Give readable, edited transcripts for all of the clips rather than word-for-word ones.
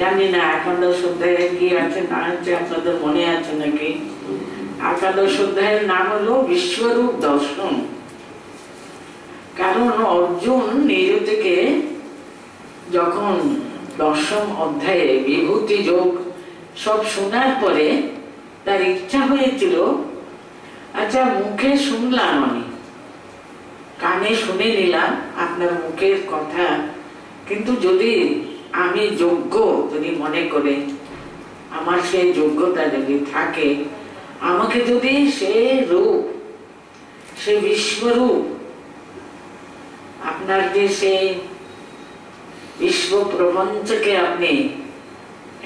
জানি না একাদশ অধ্যায়ে কি আছে না আছে, আপনাদের মনে আছে নাকি? একাদশ অধ্যায়ের নাম হলো বিশ্বরূপ দর্শন। কারণ অর্জুন নিজ থেকে যখন দশম অধ্যায়ে বিভূতি যোগ সব শোনার পরে তার ইচ্ছা হয়েছিল, আচ্ছা মুখে শুনলাম, আমি কানে শুনে নিলাম আপনার মুখের কথা, কিন্তু যদি আমি যোগ্য যদি মনে করে, আমার সেই যোগ্যতা যদি থাকে, আমাকে যদি সে রূপ, সে বিশ্বরূপ, আপনার যে সেই বিশ্ব প্রপঞ্চকে আপনি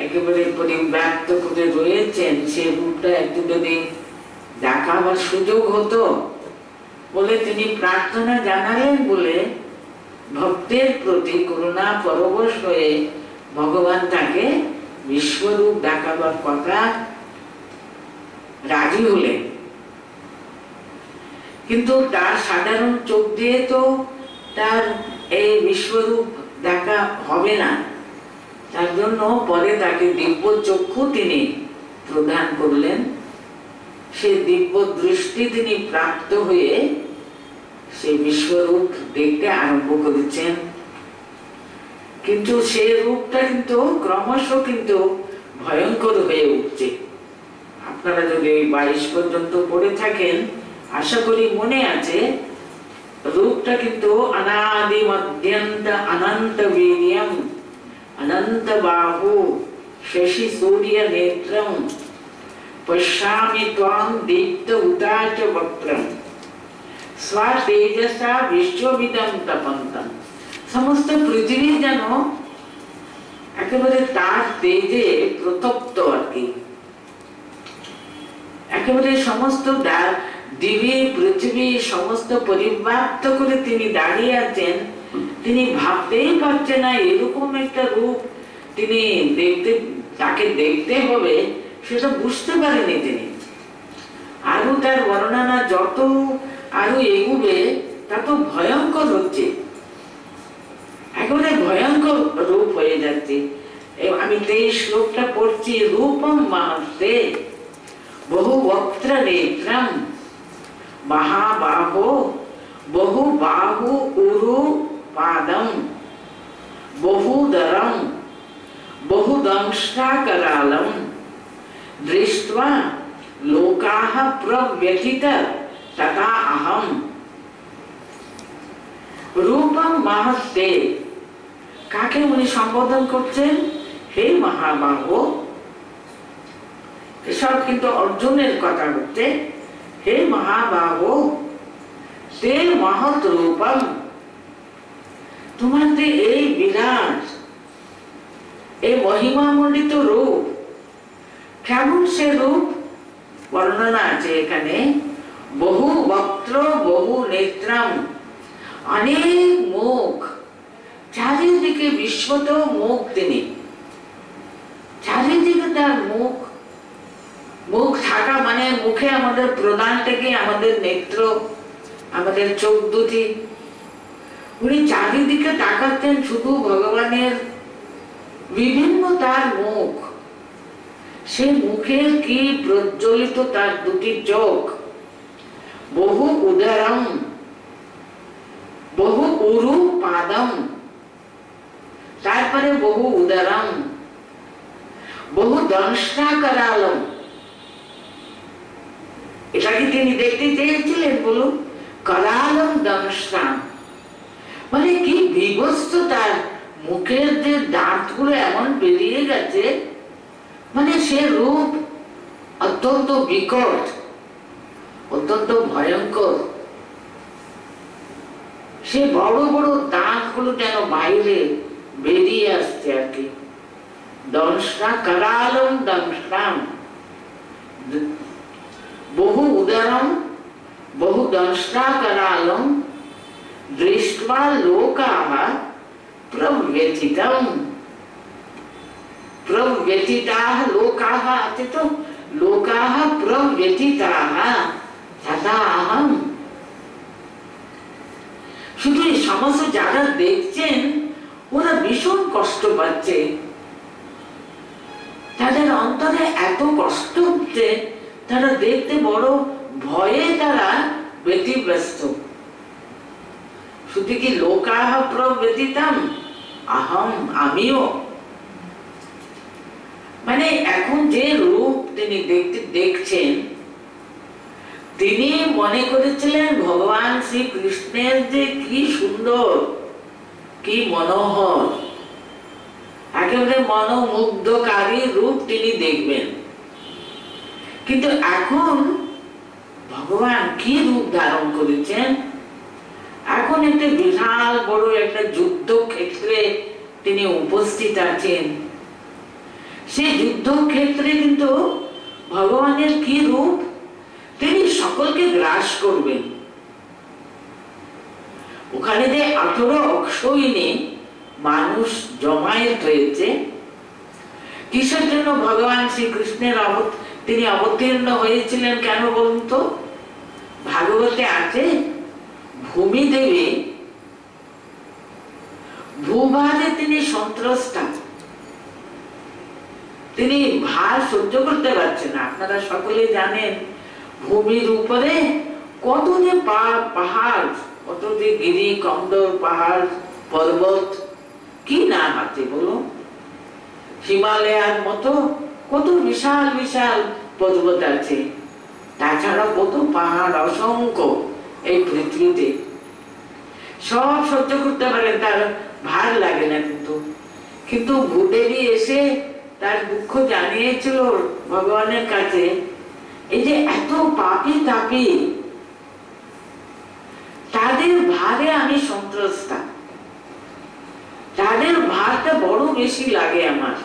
একেবারে পরিব্যাপ্ত করে রয়েছেন, সে রূপটা একটু যদি দেখাবার সুযোগ হতো বলে তিনি প্রার্থনা জানালেন। বলে ভক্তের প্রতি করুণা পরবশ হয়ে ভগবান তাকে বিশ্বরূপ দেখাবার কথা রাজি হলেন। কিন্তু তার সাধারণ চোখ দিয়ে তো তার এই বিশ্বরূপ দেখা হবে না, তার জন্য পরে তাকে দিব্য চক্ষু তিনি প্রদান করলেন। সে দিব্য দৃষ্টি তিনি প্রাপ্ত হয়ে সে বিশ্বরূপ দেখতে আরম্ভ করেছেন। কিন্তু সে রূপটা কিন্তু ক্রমশ কিন্তু ভয়ঙ্কর হয়ে উঠছে। আপনারা যদি 22 পর্যন্ত পড়ে থাকেন, আশা করি মনে আছে, রূপটা কিন্তু অনাদি মধ্যন্ত অনন্ত বীর্যম অনন্ত বাহু শশি সূর্য নেত্রম পশ্যামি ত্বাম দীপ্ত উদাচ বক্ত্রম স্বতেজসা বিশ্ববিদম তপন্তম। সমস্ত পৃথিবী যেন একেবারে তার তেজে প্রতপ্ত আর কি। একেবারে সমস্ত দিবি পৃথিবী সমস্ত পরিব্যাপ্ত করে তিনি দাঁড়িয়ে আছেন। তিনি ভাবতেই পারছেন না এরকম একটা রূপ তিনি দেখতে, তাকে দেখতে হবে সেটা বুঝতে পারেনি তিনি। আরো তার বর্ণনা যত আরো এগুবে তত ভয়ঙ্কর হচ্ছে, একেবারে ভয়ঙ্কর রূপ হয়ে যাচ্ছে। আমি 23 শ্লোকটা পড়ছি। রূপম মহস্তে বহু বক্ত্র নেত্রম মহাবাহো বহু বাহু উরু পাদম বহুদরম বহুদংষ্টাকরালম দৃष्ट्वा लोकाः प्रव्यथित तथा अहम। রূপম মহস্তে, কাকে উনি সম্বোধন করছেন? হে মহাবাহু। এসব কিন্তু অর্জুনের কথা হচ্ছে। হে মহাবাহু, তে মহৎ রূপম, তোমার যে এই বিরাট এই মহিমামণ্ডিত রূপ, কেমন সে রূপ? বর্ণনা আছে এখানে। বহু বক্ত্র বহু নেত্রম, অনেক মুখ, চারিদিকে বিশ্বত মুখ তিনি, চারিদিকে তার মুখ। মুখ থাকা মানে মুখে আমাদের প্রধানটা কি? আমাদের নেত্র, আমাদের চোখ দুটি। উনি চারিদিকে তাকাতেন শুধু ভগবানের বিভিন্ন তার মুখ। সে মুখের কি প্রজ্বলিত তার দুটি চোখ। বহু উদরম বহু উরু পাদম, তারপরে বহু উদরম বহু দংষ্টা করালম। এটা কি তিনি দেখতে চেয়েছিলেন? বলুন, করালম দংষ্টা মানে কি বিভৎস, তার মুখের যে দাঁতগুলো এমন বেরিয়ে গেছে, মানে সে রূপ অত্যন্ত বিকট, অত্যন্ত ভয়ঙ্কর। সে বড় বড় দাঁতগুলো যেন বাইরে বেরিয়ে আসছে আর কি। দংষ্টা করালম দংষ্টাম বহু উদরম বহু দংষ্টা করালম দৃष्ट्वा लोकाः प्रव्यथितम्। प्रव्यथिताः लोकाः আছে তো, लोकाः प्रव्यथिताः तथा अहम्। শুধু এই সমস্ত যারা দেখছেন ওরা ভীষণ কষ্ট পাচ্ছে। অন্তরে এত কষ্ট হচ্ছে, তারা দেখতে বড় ভয়ে তারা ব্যতিব্যস্ত। শুধু কি লোকাহ প্রব্যতিতাম আহম, আমিও। মানে এখন যে রূপ তিনি দেখছেন, তিনি মনে করেছিলেন ভগবান শ্রীকৃষ্ণের যে কি সুন্দর, কি মনোহর, একেবারে মনোমুগ্ধকারী রূপ তিনি দেখবেন। কিন্তু এখন ভগবান কি রূপ ধারণ করেছেন? এখন একটা বিশাল বড় একটা যুদ্ধক্ষেত্রে তিনি উপস্থিত আছেন। সেই যুদ্ধক্ষেত্রে কিন্তু ভগবানের কি রূপ, তিনি সকলকে গ্রাস করবেন। ওখানে যে 18 অক্ষৌহিনী মানুষ জমায়েত হয়েছে, কিসের জন্য ভগবান শ্রীকৃষ্ণের তিনি অবতীর্ণ হয়েছিলেন কেন বলুন তো? ভাগবতে আছে, ভূমি দেবী ভূভারে তিনি সন্ত্রস্তা, তিনি ভার সহ্য করতে পারছেন না। আপনারা সকলে জানেন ভূমির উপরে কত যে পাহাড়, কত যে গিরি কন্দর পাহাড় পর্বত, কি নাম আছে বলো? হিমালয়ার মতো কত বিশাল বিশাল পর্বত আছে, তাছাড়া কত পাহাড় অসংখ্য এই পৃথিবীতে। সব সহ্য করতে পারেন, তার ভার লাগে না। কিন্তু ভূদেবী এসে তার দুঃখ জানিয়েছিল ভগবানের কাছে, এই যে এত পাপী তাপী, তাদের ভারে আমি সন্ত্রস্তা, তাদের ভারটা বড় বেশি লাগে আমার।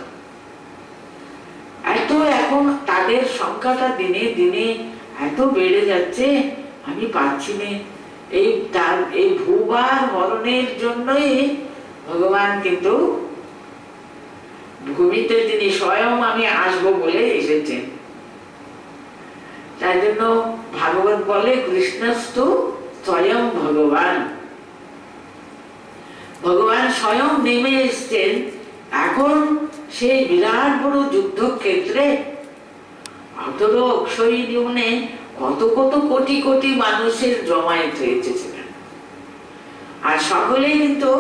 এত এখন তাদের সংখ্যাটা দিনে দিনে এত বেড়ে যাচ্ছে, আমি পাচ্ছি না। এই ভূভার হরণের জন্যই ভগবান কিন্তু ভূমিতে তিনি স্বয়ং আমি আসবো বলে এসেছেন। তাই জন্য ভাগবত বলে কৃষ্ণস্তু স্বয়ং ভগবান, ভগবান স্বয়ং নেমে এসছেন। এখন সেই বিরাট বড় যুদ্ধক্ষেত্রে 18 অক্ষৌহিনী কত কত কোটি কোটি মানুষের জমায়েত হয়েছে। আর সকলেই কিন্তু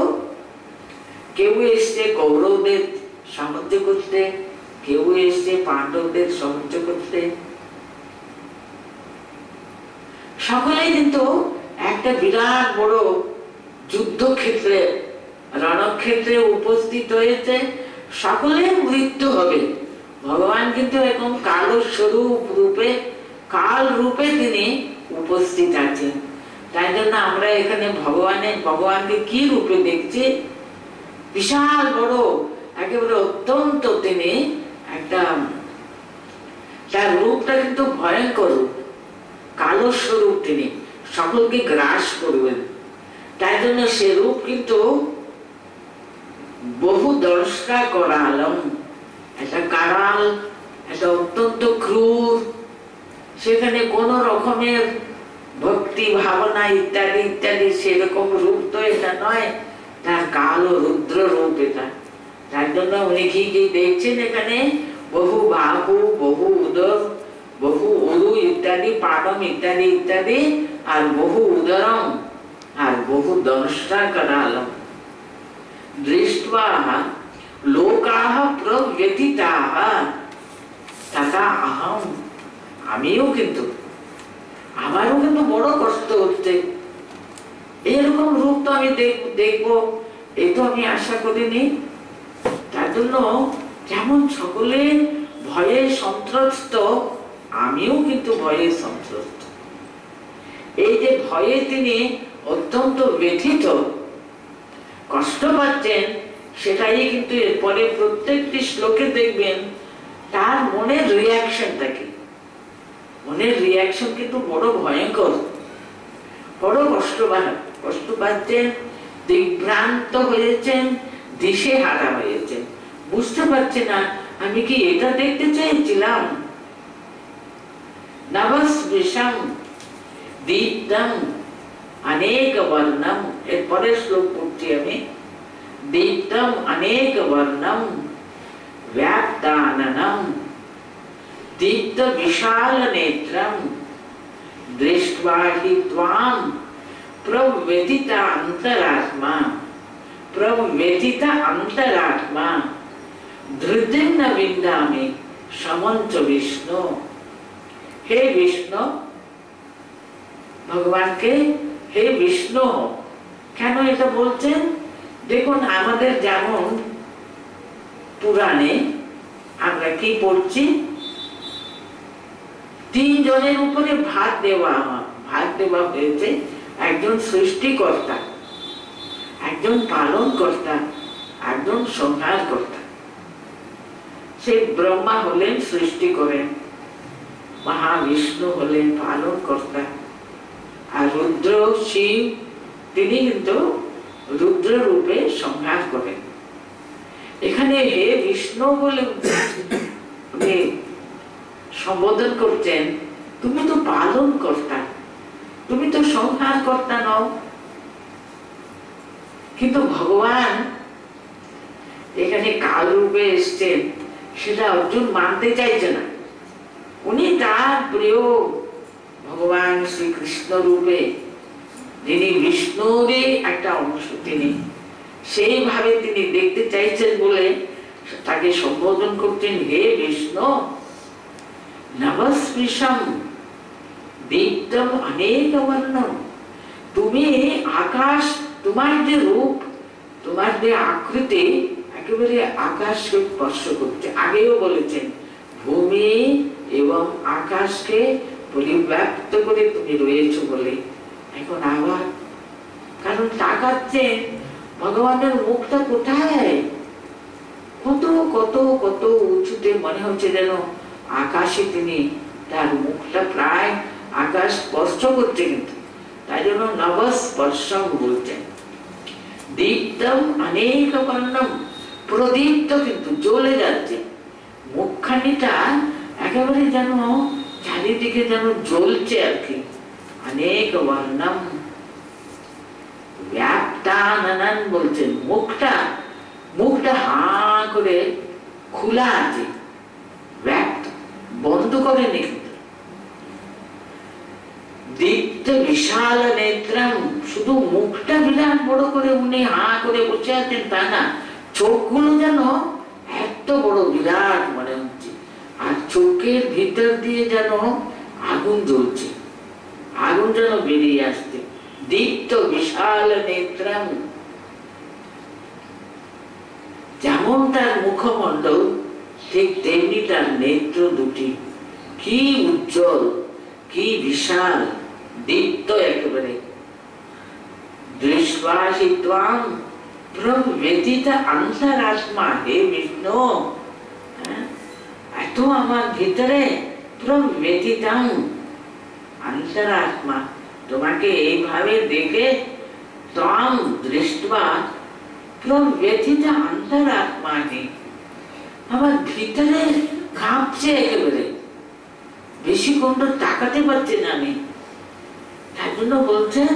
কেউ এসছে কৌরবদের সাহায্য করতে, কেউ এসছে পাণ্ডবদের সাহায্য করতে। সকলেই কিন্তু একটা বিরাট বড় যুদ্ধক্ষেত্রে, রণক্ষেত্রে উপস্থিত হয়েছে। সকলের মৃত্যু হবে। ভগবান কিন্তু এখন কাল স্বরূপ রূপে, কাল রূপে তিনি উপস্থিত আছেন। তাই জন্য আমরা এখানে ভগবানকে কি রূপে দেখছি? বিশাল বড়, একেবারে অত্যন্ত তিনি একটা, তার রূপটা কিন্তু ভয়ঙ্কর রূপ, কালো স্বরূপ, তিনি সকলকে গ্রাস করবেন। তাই জন্য সে রূপ কিন্তু বহু দর্শা করালম, একটা কারাল, একটা অত্যন্ত ক্রূর, সেখানে কোন রকমের ভক্তি ভাবনা ইত্যাদি ইত্যাদি সেরকম রূপ তো এটা নয়, তার কালো রুদ্র রূপ এটা। তার জন্য উনি কি দেখছেন এখানে? বহু বাহু, বহু উদর, বহু উরু ইত্যাদি, পাদম ইত্যাদি ইত্যাদি, আর বহু উদরম, আর বহু দংষ্টা করালম। দৃष्ट्वा লোকাহ প্রব্যথিতাহ তথা আহম, আমিও কিন্তু, আমারও কিন্তু বড় কষ্ট হচ্ছে। এরকম রূপ তো আমি দেখবো, এই তো আমি আশা করিনি। তার জন্য যেমন সকলে ভয়ে সন্ত্রস্ত, আমিও কিন্তু ভয়ে সন্ত্রস্ত। এই যে ভয়ে তিনি অত্যন্ত ব্যথিত, কষ্ট পাচ্ছেন, সেটাই কিন্তু এরপরে প্রত্যেকটি শ্লোকে দেখবেন তার মনের রিয়াকশনটা কি। মনের রিয়াকশন কিন্তু বড় ভয়ঙ্কর, বড় কষ্ট পাচ্ছেন, দিগ্ভ্রান্ত হয়েছেন, দিশে হারা হয়েছেন, বুঝতে পারছে না আমি কি এটা দেখতে চেয়েছিলাম। নভস বিষম দীপ্তম अनेक वर्णम, एरपरे श्लोक पढ़ছি আমি। दीप्तम अनेक वर्णम व्याप्ताननम दीप्त विशाल नेत्रम दृष्ट्वा हि त्वां प्रव्यथित अंतरात्मा धृतिं न विन्दामि समंच विष्णु। हे विष्णु, भगवान के हे विष्णु কেন এটা বলছেন? দেখুন আমাদের যেমন পুরাণে আমরা কি পড়ছি, তিনজনের উপরে ভার দেওয়া হয়েছে। একজন সৃষ্টিকর্তা, একজন পালনকর্তা, একজন সংহারকর্তা। সেই ব্রহ্মা হলেন সৃষ্টি করেন, মহাবিষ্ণু হলেন পালনকর্তা, আর রুদ্র শিব তিনি কিন্তু রুদ্র রূপে সংহার করেন। এখানে হে বিষ্ণু বলে সম্বোধন করছেন, তুমি তো পালন কর্তা, তুমি তো সংহার কর্তা নও। কিন্তু ভগবান এখানে কাল রূপে এসছেন, সেটা অর্জুন মানতে চাইছে না। উনি তার প্রিয় ভগবান শ্রীকৃষ্ণ রূপে, যিনি বিষ্ণুরই একটা অংশ, তিনি সেইভাবে তিনি দেখতে চাইছেন বলে তাকে সম্বোধন করছেন, হে বিষ্ণু নবস্পৃশম দীপ্তম অনেক বর্ণম। তুমি আকাশ, তোমার যে রূপ, তোমার যে আকৃতি একেবারে আকাশকে স্পর্শ করছে। আগেও বলেছেন ভূমি এবং আকাশকে পরিব্যাপ্ত করে তুমি রয়েছো বলে। এখন আবার কারণ তাকাচ্ছেন ভগবানের মুখটা কোথায়, কত কত কত উঁচুতে, মনে হচ্ছে যেন আকাশে তিনি, তার মুখটা প্রায় আকাশ স্পর্শ করছে। কিন্তু তাই জন্য নবস্পর্শম বলছেন। দীপ্তম অনেক বর্ণম, প্রদীপ্ত কিন্তু জ্বলে যাচ্ছে। মুখখানিটা একেবারে যেন চারিদিকে যেন জ্বলছে আর কি। অনেক বর্ণম ব্যাপ্তানন বলছেন, মুখটা হা করে খোলা আছে, ব্যাপ্ত, বন্ধ করেনি। দীপ্ত বিশাল নেত্রম, শুধু মুখটা বিরাট বড় করে উনি হা করে বসে আছেন তা না, চোখগুলো যেন এত বড় বিরাট মনে হচ্ছে। আর চোখের ভিতর দিয়ে যেন আগুন জ্বলছে, আগুন যেন বেরিয়ে আসছে। দীপ্ত বিশাল নেত্রম, যেমন তার মুখমণ্ডল ঠিক তেমনি তার নেত্র দুটি, কি উজ্জ্বল, কি বিশাল, দীপ্ত একেবারে। দৃष्ट्वा हि त्वां प्रव्यथित अंतरात्मा, হে বিষ্ণু, এত আমার ভিতরে প্রব্যথিতং अंतरात्मा, তোমাকে এইভাবে দেখে ত্বাং দৃष्ट्वा প্রব্যথিত अंतरात्मा, আমার ভিতরে কাঁপছে একেবারে, বেশিক্ষণ তো তাকাতে পারছি না আমি। তার জন্য বলছেন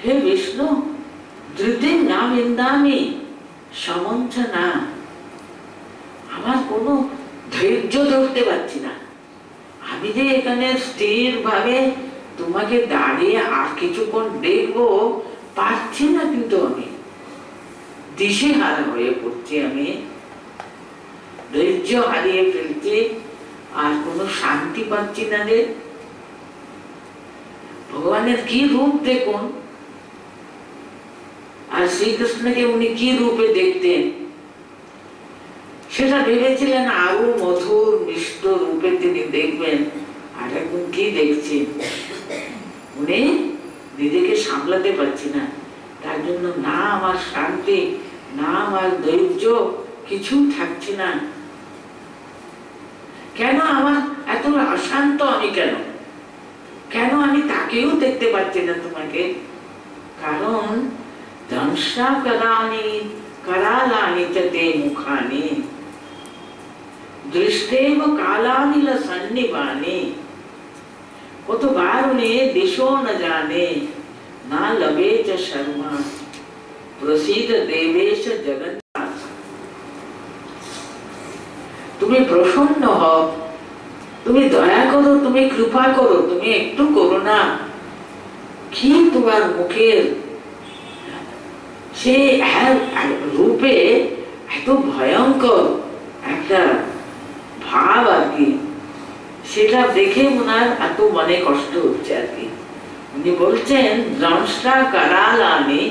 হে বিষ্ণু ধৃতিং না বিন্দামি সমঞ্চ না, আমার কোনো ধৈর্য ধরতে পারছি না। আমি যে এখানে স্থির ভাবে তোমাকে দাঁড়িয়ে আর কিছুক্ষণ দেখবো পারছি না, কিন্তু আমি দিশেহারা হয়ে পড়ছি, আমি ধৈর্য হারিয়ে ফেলছি, আর কোনো শান্তি পাচ্ছি না রে। ভগবানের কি রূপ দেখুন, আর শ্রীকৃষ্ণকে উনি কি রূপে দেখতেন সেটা ভেবেছিলেন আরো মধুর মিষ্ট রূপে তিনি দেখবেন, আর এখন কি দেখছেন উনি নিজেকে সামলাতে পারছি না। তার জন্য না আমার শান্তি, না আমার ধৈর্য, কিছু থাকছে না। কেন আমার এত অশান্ত আমি, কেন আমি তাকেও দেখতে পাচ্ছি না তোমাকে? কারণ দংশা করানি करालानि च ते मुखानि दृष्टेव कालानिल सन्निभानि। कतबार उन्हें दिशो न जाने ना लबे च शर्मा प्रसीद देवेश जगन्नाथ। तुम्हें प्रश्न প্রসন্ন হও, তুমি দয়া করো, তুমি কৃপা করো, তুমি একটু করুণা। কি তোমার মুখের সে রূপে এত ভয়ঙ্কর একটা ভাব আর কি, সেটা দেখে ওনার এত মনে কষ্ট হচ্ছে আর কি। উনি বলছেন দ্রংষ্টা কারালানি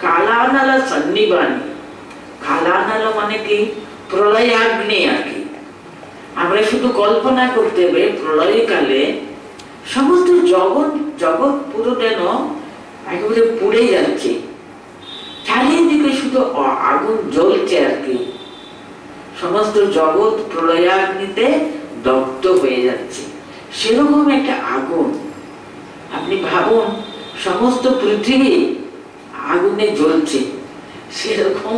কালানাল সন্নিবাণী। কালানাল মানে কি? প্রলয়াগ্নি আর কি। আমরা শুধু কল্পনা করতে হবে প্রলয়কালে সমস্ত জগৎ পুরো যেন একেবারে পুড়ে যাচ্ছে, চারিদিকে শুধু আগুন জ্বলছে আর কি। সমস্ত জগৎ প্রলয়াগ্নিতে দগ্ধ হয়ে যাচ্ছে, সেরকম একটা আগুন। আপনি ভাবুন সমস্ত পৃথিবী আগুনে জ্বলছে, সেরকম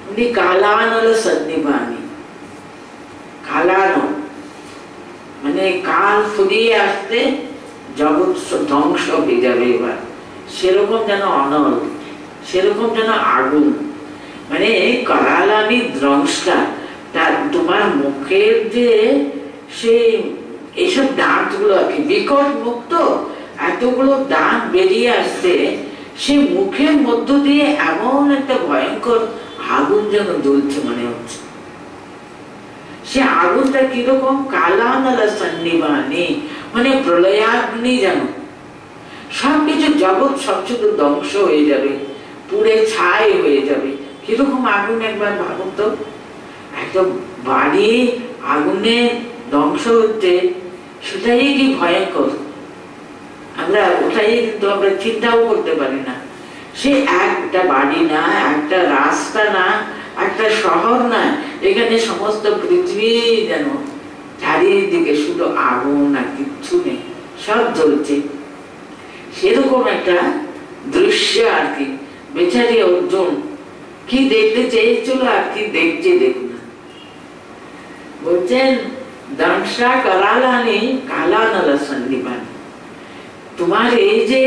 উনি কালানল সন্নিবাণী। কালানো মানে কাল ফুরিয়ে আসতে জগৎ ধ্বংস হয়ে যাবে এবার, সেরকম যেন অনল, সেরকম যেন আগুন। মানে কালালানি দ্রংষ্টা, তার তোমার মুখের যে সে এইসব দাঁত গুলো আর কি, বিকট মুখ তো, এতগুলো দাঁত বেরিয়ে আসছে, সে মুখের মধ্য দিয়ে এমন একটা ভয়ঙ্কর আগুন যেন জ্বলছে মনে হচ্ছে। সে আগুনটা কিরকম? কালানালা সন্নিবাণী মানে প্রলয়াগ্নি যেন। সবকিছু জগৎ সবকিছু ধ্বংস হয়ে যাবে, পুড়ে ছাই হয়ে যাবে। কিরকম আগুন একবার ভাবুন তো, একটা বাড়ি আগুনে ধ্বংস হচ্ছে, সেটাই কি ভয়ঙ্কর। আমরা ওটাই কিন্তু আমরা চিন্তাও করতে পারি না। সে একটা বাড়ি না, একটা রাস্তা না, একটা শহর না, এখানে সমস্ত পৃথিবী যেন চারিদিকে শুধু আগুন আর কিচ্ছু নেই, সব জ্বলছে। সেরকম একটা দৃশ্য আর কি। বেচারি অর্জুন কি দেখতে চেয়েছিল আর কি দেখছে দেখুন। বলছেন দংষ্টা কালালানি কালানাল সন্নিবাণী। তোমার এই যে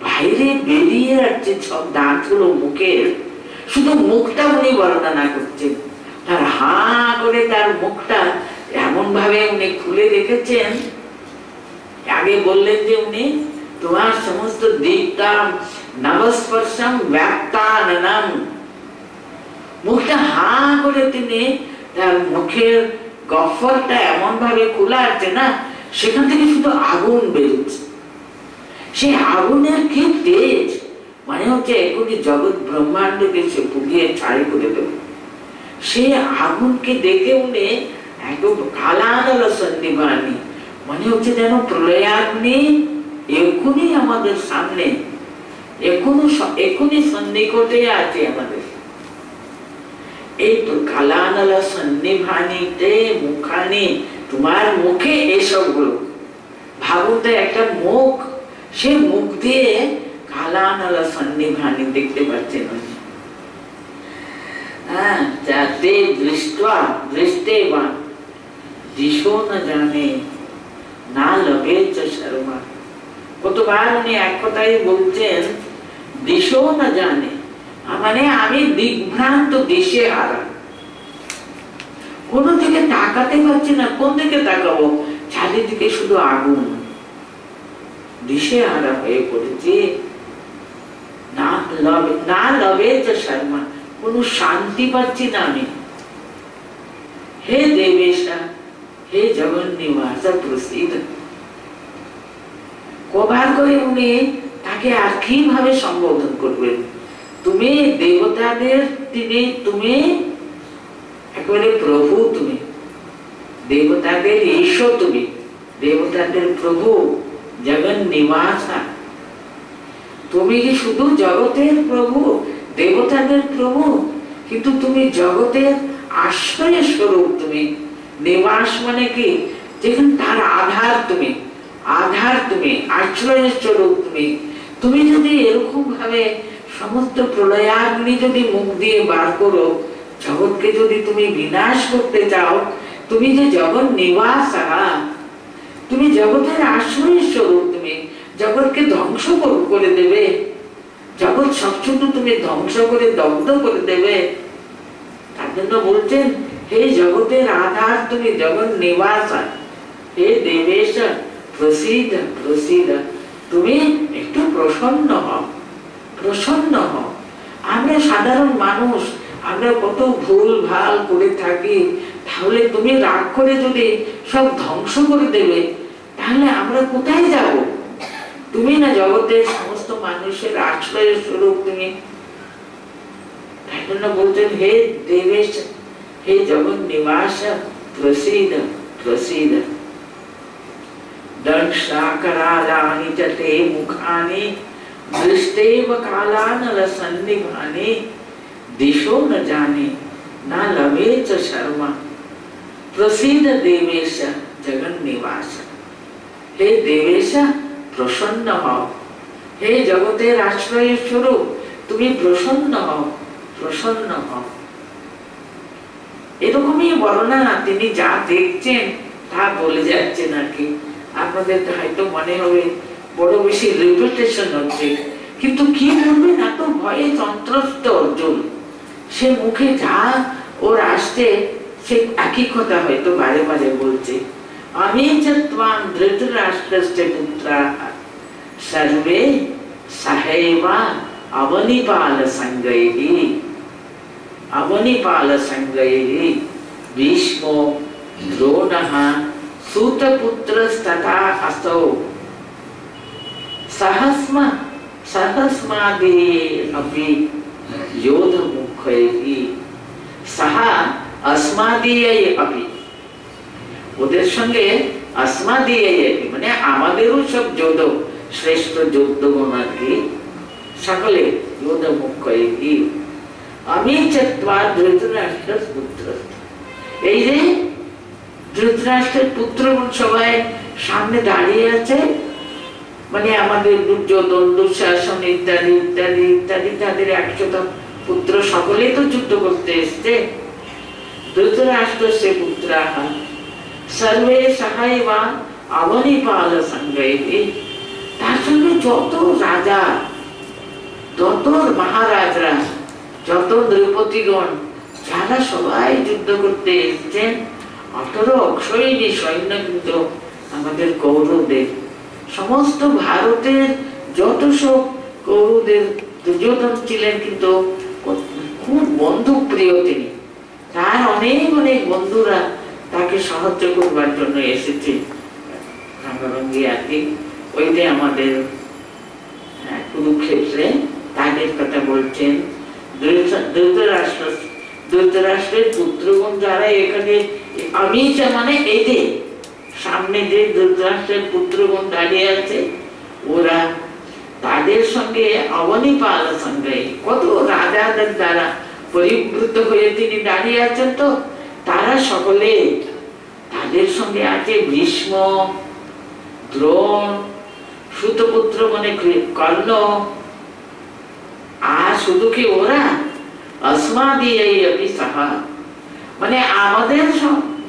বাইরে বেরিয়ে যাচ্ছে সব দাঁতগুলো মুখের, শুধু মুখটা উনি বর্ণনা করছেন, তার হা করে তার মুখটা এমন ভাবে উনি খুলে রেখেছেন। আগে বললেন যে উনি তোমার সমস্ত দিকটা নবস্পর্শম ব্যাপ্তাননম, মুখটা হা করে তিনি তার মুখের গফরটা এমন ভাবে খোলা আছে না, সেখান থেকে শুধু আগুন বেরোচ্ছে। সেই আগুনের কি তেজ, মানে হচ্ছে এখনই জগৎ ব্রহ্মাণ্ডকে সে পুড়িয়ে ছাই করে দেবে। সেই আগুনকে দেখে উনি একদম কালানাল সন্নিবাণী, মানে হচ্ছে যেন প্রলয়াগ্নি এখনই আমাদের সামনে, এখনই সন্নিকটে আছে আমাদের। এই কালানাল সন্নিবাণীতে মুখানি, তোমার মুখে এসব গুলো ভাবুন তো, একটা মুখ, সে মুখ দিয়ে কালানাল সন্নিবাণী দেখতে পাচ্ছেন। যাতে দৃষ্টেবা দিশো না জানে না লবে শর্মা। কতবার উনি এক কথাই বলছেন দিশো না জানে, মানে আমি দিগ্ভ্রান্ত, দিশে হারা, কোন দিকে তাকাতে পারছি না, কোন দিকে তাকাবো, চারিদিকে শুধু আগুন, দিশে হারা হয়ে পড়েছি। না লবে শর্মা, কোন শান্তি পাচ্ছি না আমি। হে দেবেশা, হে জগন্নিবাস প্রসিদ্ধ। কবার করে উনি তাকে আর কিভাবে সম্বোধন করবেন? তুমি দেবতাদের তুমি একেবারে প্রভু, তুমি দেবতাদের ঈশ্বর, তুমি দেবতাদের প্রভু, জগন্নিবাসা। তুমি কি শুধু জগতের প্রভু, দেবতাদের প্রভু, কিন্তু তুমি জগতের আশ্রয় স্বরূপ। তুমি নিবাস মানে কি? যেখানে তার আধার, তুমি আধার, তুমি আশ্রয় স্বরূপ। তুমি যদি এরকম ভাবে সমস্ত প্রলয়াগ্নি যদি মুখ দিয়ে বার করো, জগৎকে যদি তুমি বিনাশ করতে চাও, তুমি যে জগৎ নিবাস, তুমি জগতের আশ্রয় স্বরূপ, তুমি জগৎকে ধ্বংস করে দেবে, জগৎ সবকিছু তুমি ধ্বংস করে দগ্ধ করে দেবে। জন্য বলছেন হে জগতের আধার তুমি, জগৎ নিবাস, হে দেবেশ প্রসিদ্ধ প্রসিদ্ধ, তুমি একটু প্রসন্ন হও, প্রসন্ন হও। আমরা সাধারণ মানুষ, আমরা কত ভুল ভাল করে থাকি, তাহলে তুমি রাগ করে যদি সব ধ্বংস করে দেবে, তাহলে আমরা কোথায় যাব? তুমি না জগতের সমস্ত মানুষের আশ্রয়ের স্বরূপ তুমি। তাই জন্য বলতেন হে দেবেশ, হে জগৎ নিবাস প্রসিদ্ধ প্রসিদ্ধ। দংশাকরালানি চ তে মুখানি দৃষ্টেব কালানল সন্নিভানি দিশো ন জানে না লভে চ শর্মা প্রসিদ্ধ দেবেশ জগৎ নিবাস। হে দেবেশ প্রসন্ন হও, হে জগতের আশ্রয়ের স্বরূপ তুমি প্রসন্ন হও, প্রসন্ন হও। এরকমই বর্ণনা তিনি যা দেখছেন তা বলে যাচ্ছেন আর কি। আপনাদের হয়তো মনে হবে বড় বেশি রিপিটেশন হচ্ছে, কিন্তু কি বলবেন, এত ভয়ে সন্ত্রস্ত অর্জুন, সে মুখে যা ওর আসছে সে একই কথা হয়তো বারে বারে বলছে। আমি ত্বাং ধৃতরাষ্ট্রস্য পুত্রাঃ সর্বে সহৈবা অবনিপাল সঙ্গৈঃ অবনিপাল সঙ্গৈঃ ভীষ্মো দ্রোণঃ सूतपुत्रस्तथा असौ सहस्मादि योधमुखैः सह अस्मादीयै अपि, ওদের সঙ্গে अस्मादीयै মানে আমাদেরও সব যোদ্ধ, শ্রেষ্ঠ যোদ্ধগণ আর কি, সকলে যোধমুখৈः। আমি ত্বা ধৃতরাষ্ট্রস্য পুত্র, এই যে ধৃতরাষ্ট্রের পুত্রগণ সবাই সামনে দাঁড়িয়ে আছে, মানে আমাদের দুর্যোধন দুঃশাসন ইত্যাদি ইত্যাদি ইত্যাদি, তাদের 100 পুত্র সকলেই তো যুদ্ধ করতে এসছে। ধৃতরাষ্ট্রস্য পুত্রাঃ সর্বে সহৈবা অবনিপাল সঙ্গৈঃ, তার সঙ্গে যত রাজা, যত মহারাজরা, যত নৃপতিগণ, যারা সবাই যুদ্ধ করতে এসছেন, 18 অক্ষয়িনী সৈন্য কিন্তু আমাদের কৌরবদের, সমস্ত ভারতের যত সব কৌরবদের, দুর্যোধন ছিলেন কিন্তু খুব বন্ধু প্রিয় তিনি, তার অনেক অনেক বন্ধুরা তাকে সাহায্য করবার জন্য এসেছে রঙ্গভঙ্গি আর কি। ওই যে আমাদের কুরুক্ষেত্রে তাদের কথা বলছেন। ধৃতরাষ্ট্রের পুত্রগণ যারা এখানে, আমি মানে এই যে সামনে যে ধৃতরাষ্ট্রের পুত্রগণ দাঁড়িয়ে আছে, ওরা তাদের সঙ্গে অবনিপাল সঙ্গে কত রাজাদের দ্বারা পরিবৃত হয়ে তিনি দাঁড়িয়ে আছেন, তো তারা সকলে তাদের সঙ্গে আছে ভীষ্ম, দ্রোণ, সুতপুত্র মানে কর্ণ, আর শুধু কি ওরা अस्मादीयै अपि सह মানে আমাদের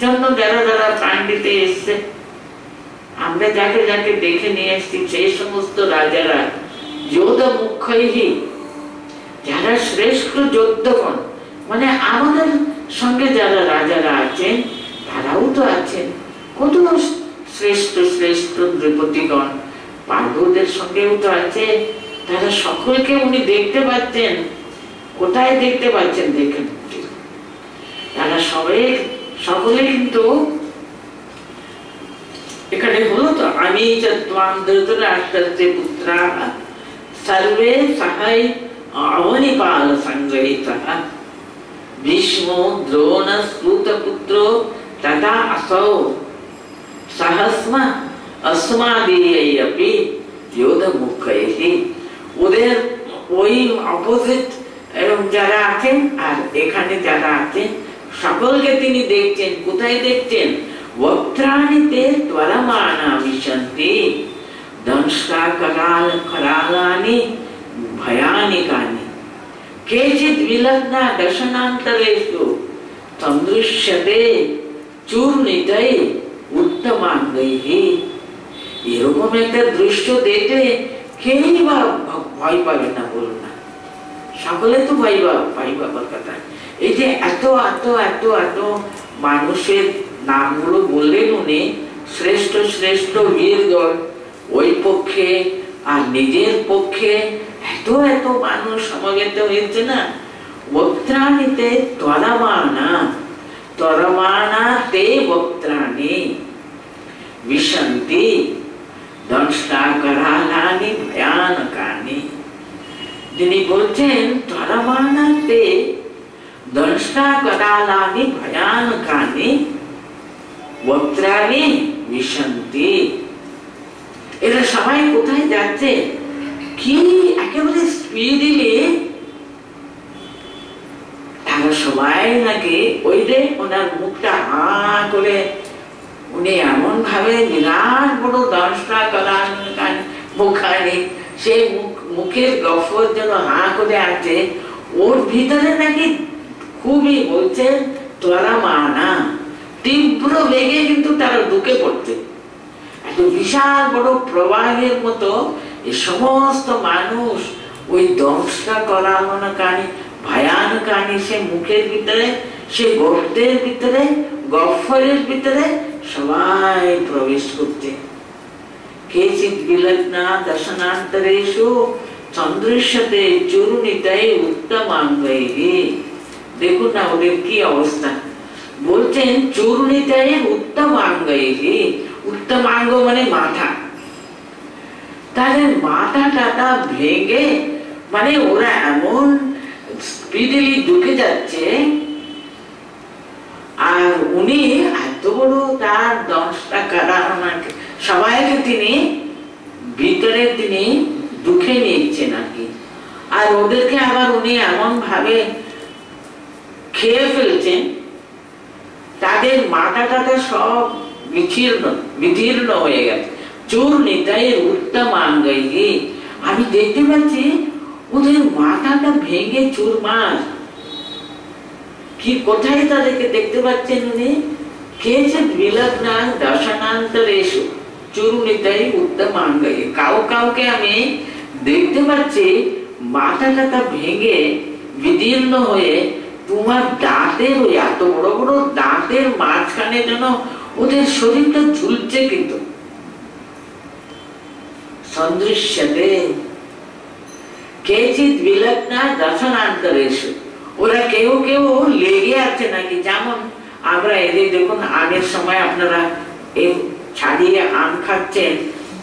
জন্য যারা যারা প্রাণ দিতে এসছে, আমরা যাকে যাকে দেখে নিয়ে এসছি, সেই সমস্ত রাজারা যোধমুখৈঃ, যারা শ্রেষ্ঠ যোদ্ধগণ, মানে আমাদের সঙ্গে যারা রাজারা আছেন তারাও তো আছেন, কত শ্রেষ্ঠ শ্রেষ্ঠ নৃপতিগণ, পাণ্ডবদের সঙ্গেও তো আছে, তারা সকলকে উনি দেখতে পাচ্ছেন। কোথায় দেখতে পাচ্ছেন দেখেন, তারা সবাই সকলে কিন্তু এখানে হলো তো আমি ত্বাং ধৃতরাষ্ট্রস্য পুত্রাঃ সর্বে সহৈ অবনিপাল সঙ্গৈঃ ভীষ্মো দ্রোণ সুতপুত্র তথা असौ सहस्मा अस्मादीयै अपि योधमुखैः। ওদের ওই অপোজিট এবং যারা আছেন আর এখানে যারা আছেন সকলকে তিনি দেখছেন। কোথায় দেখছেন? वक्त्राणिते त्वरमाना विशन्ति दंष्ट्राकरालानि भयानिकानि केचित् विलग्ना दशनान्तरेषु संदृश्यते चूर्णितै उत्तमाङ्गैः। এরকম একটা দৃশ্য দেখলে কেউই বা ভয় পাবে না, বলুন না। সকলে তো ভাই বাবার কথা। এই যে এত এত এত এত মানুষের নামগুলো বললেন উনি, শ্রেষ্ঠ শ্রেষ্ঠ বীরগণ, ওই পক্ষে আর নিজের পক্ষে এত এত মানুষ সমাগত হয়েছে না। বক্ত্রাণীতে ত্বরমাণা, ত্বরমাণা তে বক্ত্রাণী বিশন্তি দংষ্টাকরালানি ভয়ানকানি। যিনি বলছেন ত্বরমাণা তে দংষ্টাকরালানি ভয়ানকানি বক্ত্রাণী বিশন্তি। এরা সবাই কোথায় যাচ্ছে? কি একেবারে স্পিডিলি তারা সবাই নাকি ওই যে ওনার মুখটা হা করে উনি এমন ভাবে বিরাট বড় দশটা করান মুখানি, সেই মুখের গফর যেন হা করে আছে, ওর ভিতরে নাকি খুবই বলছেন তোরা মানা তীব্র বেগে কিন্তু তারা ঢুকে পড়ছে। এত বিশাল বড় প্রবাহের মতো এই সমস্ত মানুষ ওই দংশটা করানো না কানি ভয়ানক কানি, সে মুখের ভিতরে, সে গর্তের ভিতরে, গফরের ভিতরে সবাই প্রবেশ করছে। কেচিৎ বিলগ্না দর্শনান্তরেষু চন্দ্রস্যতে চূর্ণিতায় উত্তমাঙ্গৈঃ। দেখুন না ওদের কি অবস্থা। বলছেন চূর্ণিতায় উত্তমাঙ্গৈঃ। উত্তমাঙ্গ মানে মাথা। তাদের মাথা টাথা ভেঙে, মানে ওরা এমন স্পিডিলি ঢুকে যাচ্ছে। আর উনি এত বড় তার 10টা কারানা সবাইকে তিনি ভিতরে তিনি ঢুকে নিচ্ছেন আর কি। আর ওদেরকে আবার উনি এমন ভাবে খেয়ে ফেলছেন, তাদের মাথা টাথা সব বিদীর্ণ হয়ে গেছে। চূর্ণিতায় উত্তমাঙ্গৈঃ। আমি দেখতে পাচ্ছি ওদের মাথাটা ভেঙে চুরমার। কি কোথায় তাদেরকে দেখতে পাচ্ছেন উনি? কেচিৎ বিলগ্না দর্শনান্তরেষু চূর্ণিতায় উত্তমাঙ্গৈঃ। কাউকে আমি দেখতে পাচ্ছি মাথা টাথা ভেঙে বিদীর্ণ হয়ে তোমার দাঁতের ওই এত বড় বড় দাঁতের মাঝখানে যেন ওদের শরীরটা ঝুলছে। কিন্তু সদৃশ্যতে কেচিৎ বিলগ্না দর্শনান্তরেষু, ওরা কেউ কেউ লেগে আছে নাকি। যেমন আমরা এদের দেখুন আগের সময় আপনারা এই ছাড়িয়ে আম খাচ্ছেন,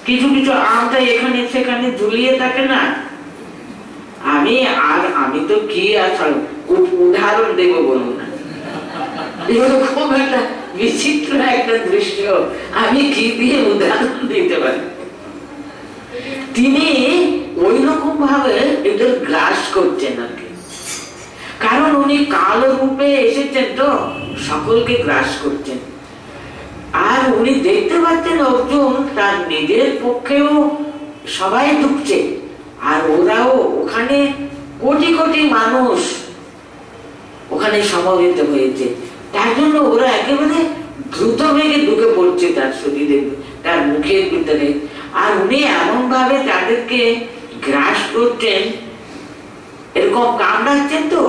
কিছু কিছু আমটা এখানে সেখানে ঝুলিয়ে থাকে না। আমি তো কি আসল উদাহরণ দেব বলুন না, এরকম একটা বিচিত্র একটা দৃশ্য আমি কি দিয়ে উদাহরণ দিতে পারি। তিনি ওই রকম ভাবে এদের গ্রাস করছেন আর কি। কারণ উনি কালো রূপে এসেছেন তো সকলকে গ্রাস করছেন। আর উনি দেখতে পাচ্ছেন অর্জুন তার নিজের পক্ষেও সবাই ঢুকছে, আর ওরাও ওখানে কোটি কোটি মানুষ ওখানে সমবেত হয়েছে। তার জন্য ওরা একেবারে দ্রুত বেগে ঢুকে পড়ছে তার শরীরে, তার মুখের ভিতরে। আর উনি এমন ভাবে তাদেরকে গ্রাস করছেন, এরকম কামড়াচ্ছেন তো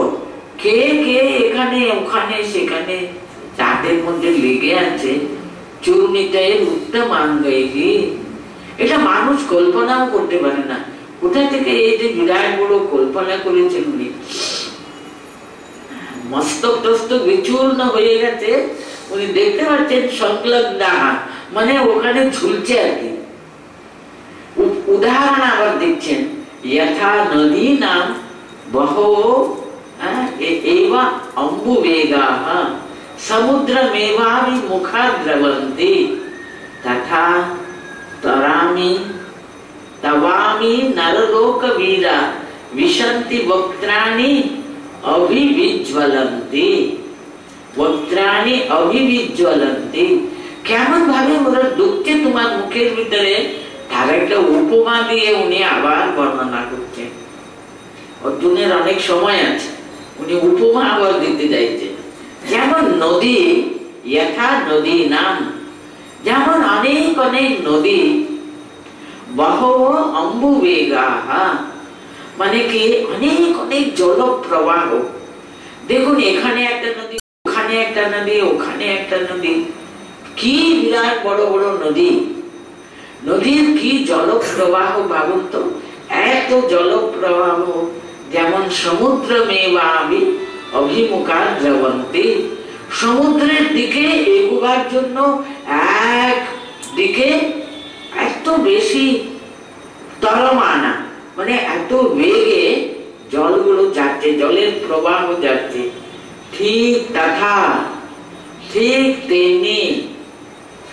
কে কে এখানে ওখানে সেখানে তাদের মধ্যে লেগে আছে। চূর্ণিতায় উত্তমাঙ্গৈঃ। এটা মানুষ কল্পনাও করতে পারে না। কোথা থেকে এই যে বিরাট বড় কল্পনা করেছেন উনি। মস্তক টস্তক বিচূর্ণ হয়ে গেছে, উনি দেখতে পাচ্ছেন সংলগ্না মানে ওখানে ঝুলছে আর কি। উদাহরণ আবার দেখছেন যথা নদী নাম বহো এবা অম্বুবেগাঃ সমুদ্রমেবাভি মুখা দ্রবন্তি তথা তরামি তবামি নরলোক বীরা বিশন্তি বক্ত্রাণি অভিবিজ্জ্বলন্তি। বক্ত্রাণি অভিবিজ্জ্বলন্তি কেমন ভাবে ওরা ঢুকছে তোমার মুখের ভিতরে, তার একটা উপমা দিয়ে উনি আবার বর্ণনা করছেন। অর্জুনের অনেক সময় আছে, উনি উপমা আবার দিতে চাইছেন। যেমন নদী, যথা নদী নাম, যেমন অনেক অনেক নদী, বহব অম্বুবেগাঃ মানে কি অনেক অনেক জল প্রবাহ। দেখুন এখানে একটা নদী, ওখানে একটা নদী, ওখানে একটা নদী, কি বিরাট বড় বড় নদী। নদীর কি জল প্রবাহ ভাবুন তো, এত জল প্রবাহ। যেমন সমুদ্র মেবাবি অভিমুখা দ্রবন্তী, সমুদ্রের দিকে এগোবার জন্য এক দিকে এত বেশি তরমানা, মানে এত বেগে জলগুলো যাচ্ছে, জলের প্রবাহ যাচ্ছে। ঠিক তথা, ঠিক তেমনি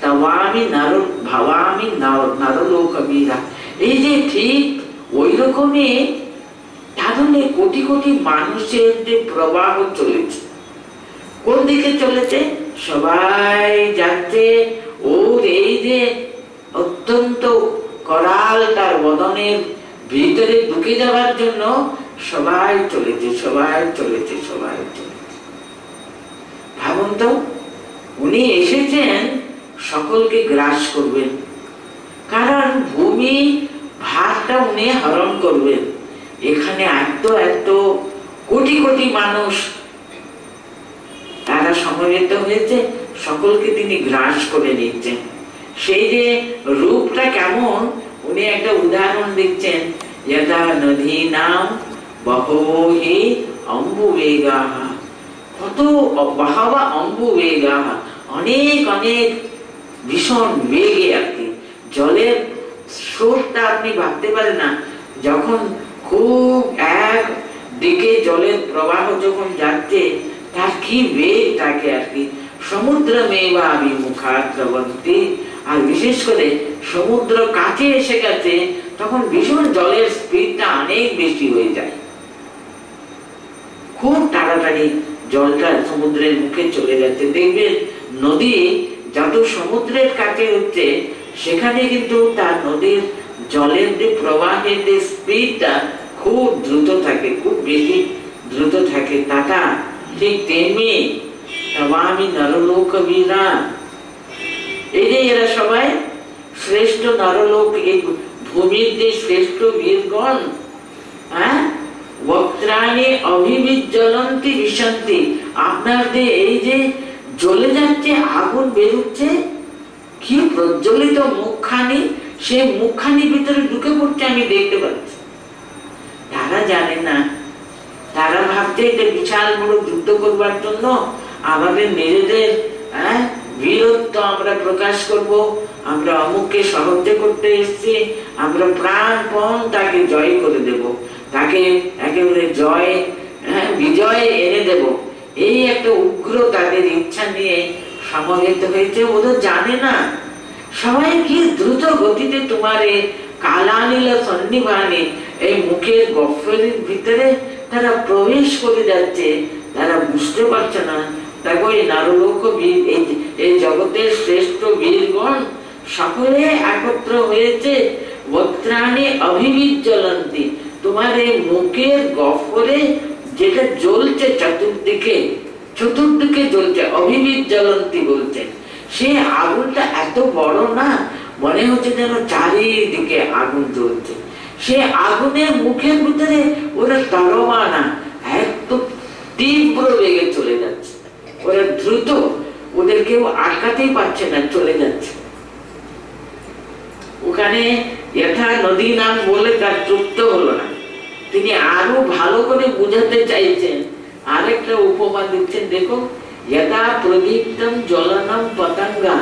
তবামি নর ভাবামি নরলোকবীরা, এই যে ঠিক ওই রকমই তাহলে কোটি কোটি মানুষের যে প্রবাহ চলেছে, কোন দিকে চলেছে? সবাই যাচ্ছে ওর এই যে অত্যন্ত করাল তার বদনের ভিতরে ঢুকে যাওয়ার জন্য সবাই চলেছে, সবাই চলেছে, সবাই চলেছে। ভাবুন তো, উনি এসেছেন সকলকে গ্রাস করবেন, কারণ ভূমি ভাগটা উনি হরণ করবেন। এখানে এত এত কোটি কোটি মানুষ তারা সমবেত হয়েছে, সকলকে তিনি গ্রাস করে নিচ্ছেন। সেই যে রূপটা কেমন, উনি একটা উদাহরণ দিচ্ছেন, যথা নদী নাম বহহি অম্বুবেগাহ, কত বাহবা অম্বুবেগাহ, অনেক অনেক ভীষণ বেগে আর কি। জলের স্রোতটা আপনি ভাবতে পারেন না, যখন খুব এক দিকে জলের প্রবাহ যখন যাচ্ছে তার কি বেগ থাকে আর কি। সমুদ্র মেবা অভিমুখা দ্রবন্তী, আর বিশেষ করে সমুদ্র কাছে এসে গেছে তখন ভীষণ জলের স্পিডটা অনেক বেশি হয়ে যায়, খুব তাড়াতাড়ি জলটা সমুদ্রের মুখে চলে যাচ্ছে। দেখবেন নদী যত সমুদ্রের কাছে হচ্ছে সেখানে কিন্তু তার নদীর জলের যে প্রবাহের যে স্পিডটা খুব দ্রুত থাকে, খুব বেশি দ্রুত থাকে। তাটা ঠিক তেমনি আমি নরলোকবীরা, এই যে এরা সবাই শ্রেষ্ঠ নরলোক, এই ভূমির যে শ্রেষ্ঠ বীরগণ, হ্যাঁ, বক্ত্রাণী অভিবিজ্জ্বলন্তি বিশন্তি, আপনার যে এই যে জ্বলে যাচ্ছে, আগুন বেরোচ্ছে, কি প্রজ্বলিত মুখখানি, সে মুখখানি ভিতরে ঢুকে পড়ছে, আমি দেখতে পাচ্ছি। তারা জানে না, তারা ভাবছে এটা বিশাল বড় যুদ্ধ করবার জন্য আমাদের নিজেদের বীরত্ব আমরা প্রকাশ করব, আমরা অমুককে সাহায্য করতে এসেছি, আমরা প্রাণপণ তাকে জয় করে দেব, তাকে একেবারে জয় বিজয় এনে দেব, এই একটা উগ্র তাদের ইচ্ছা নিয়ে সমবেত হয়েছে। ওরা জানে না সবাই কি দ্রুত গতিতে তোমার এই কালানীল সন্নিভানে এই মুখের গহ্বরের ভিতরে তারা প্রবেশ করে যাচ্ছে, তারা বুঝতে পারছে না। দেখো এই নরলোক বীর, এই জগতের শ্রেষ্ঠ বীরগণ সকলে একত্র হয়েছে, বক্ত্রাণী অভিবিজ্জ্বলন্তি, তোমার এই মুখের গহ্বরে যেটা জ্বলছে চতুর্দিকে, চতুর্দিকে জ্বলছে, অভিবিজ্জ্বলন্তি বলছে। সে আগুনটা এত বড় না, মনে হচ্ছে যেন চারিদিকে আগুন জ্বলছে। সে আগুনের মুখের ভিতরে ওরা তরমানা এত তীব্র বেগে চলে যাচ্ছে, ওরা দ্রুত, ওদের কেউ আটকাতেই পারছে না, চলে যাচ্ছে। ওখানে যথা নদী নাম বলে তার তৃপ্ত হলো না, তিনি আরো ভালো করে বুঝাতে চাইছেন, আরেকটা উপমা দিচ্ছেন। দেখো, যথা প্রদীপ্তম জ্বলনম পতঙ্গা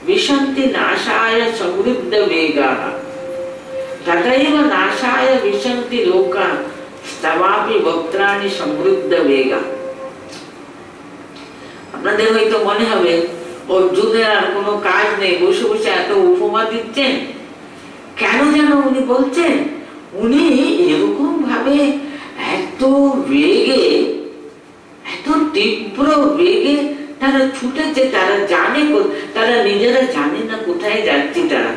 বিশন্তি নাশায় সমৃদ্ধ বেগা, তথৈব নাশায় বিশন্তি লোকা স্তবাপি বক্ত্রাণি সমৃদ্ধ বেগা। আপনাদের হয়তো মনে হবে অর্জুনের আর কোনো কাজ নেই, বসে বসে এত উপমা দিচ্ছেন কেন? যেন উনি বলছেন, উনি এরকম ভাবে এত বেগে, এত তীব্র বেগে তারা ছুটেছে, তারা জানে, তারা নিজেরা জানে না কোথায় যাচ্ছে তারা,